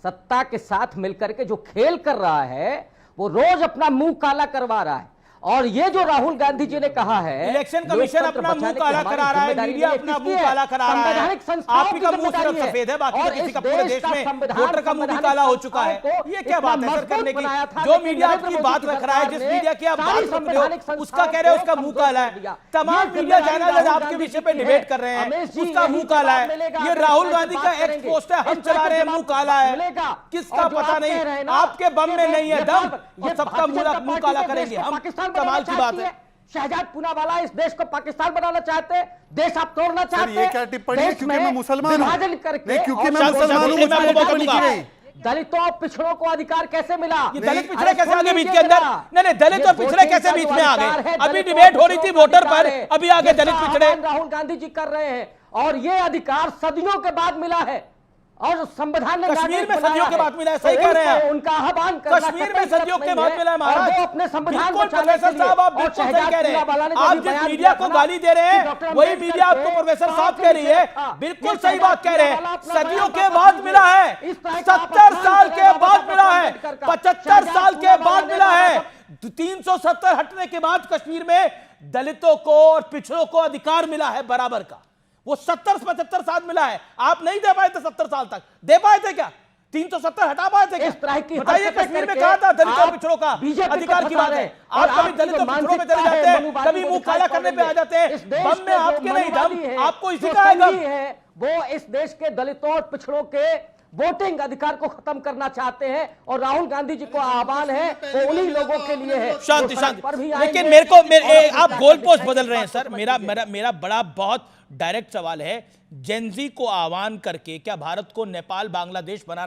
सत्ता के साथ मिलकर के जो खेल कर रहा है, वो रोज अपना मुंह काला करवा रहा है। और ये जो राहुल गांधी जी ने कहा है, इलेक्शन कमीशन अपना मुंह काला करा रहा है, मीडिया अपना मुंह काला करा रहा है। आपकी का मुंह सिर्फ सफेद है, बाकी तो किसी का पूरे देश में वोटर का मुंह भी काला हो चुका है। ये क्या बात है सर करने की? जो मीडिया आपकी बात रख रहा है, जिस मीडिया की आप बात रख रहे हो, उसका कह रहे हो उसका मुंह काला है। तमाम मीडिया चैनल आपके विषय पे डिबेट कर रहे हैं, उसका मुंह काला है। ये राहुल गांधी का एक्स पोस्ट है, हम चला रहे हैं, मुंह काला है। किसका पता नहीं, आपके बम में नहीं है दम, और सबका मुंह काला करेंगे हम। कमाल की बात है। शहजाद पूनावाला इस देश को पाकिस्तान बनाना चाहते हैं, देश आप तोड़ना चाहते हैं। ये क्या टिप्पणी है? क्योंकि मैं मुसलमान हूं। विभाजन करके क्योंकि मैं मुसलमान हूं, मुझे टिप्पणी की गई। दलितों और पिछड़ों को अधिकार कैसे मिला? ये दलित पिछड़े कैसे आगे बीच के अंदर? नहीं, दलित और पिछड़े कैसे बीच में आ गए? अभी डिबेट हो रही थी वोटर पर, अभी आगे दलित पिछड़े। राहुल गांधी जी कर रहे हैं, और ये अधिकार सदियों के बाद मिला है। और संविधान ने कश्मीर में सदियों के बाद मिला है, सही कह रहे हैं। उनका आह्वान करना कश्मीर में सदियों के बाद मिला है महाराज। वो अपने संविधान बिल्कुल प्रोफेसर साहब, आप बिल्कुल सही कह रहे हैं। आप जिस मीडिया को गाली दे रहे हैं, वही मीडिया आपको प्रोफेसर साहब कह रही है। बिल्कुल सही बात कह रहे हैं, सदियों के बाद मिला है, 70 साल के बाद मिला है, 75 साल के बाद मिला है। 370 हटने के बाद कश्मीर में दलितों को और पिछड़ों को अधिकार मिला है बराबर का। वो 70-75 साल मिला है। आप नहीं दे पाए थे 70 साल तक, दे पाए थे क्या? 370 हटा पाए थे क्या? बताइए, कश्मीर में कहा था दलित और पिछड़ों का अधिकार की बात है। आप कभी दलित और पिछड़ों में चले जाते हैं, कभी मुंह काला करने पे आ जाते हैं। बम में आपके नहीं दम, आपको इसी का है दम। वो इस देश के दलितों और पिछड़ों के वोटिंग अधिकार को खत्म करना चाहते हैं, और राहुल गांधी जी को आह्वान है वो उन्हीं लोगों के लिए है। शांति शांति। लेकिन मेरे आप गोल पोस्ट बदल रहे हैं सर। मेरा बड़ा बहुत डायरेक्ट सवाल है, जेनजी को आह्वान करके क्या भारत को नेपाल बांग्लादेश बना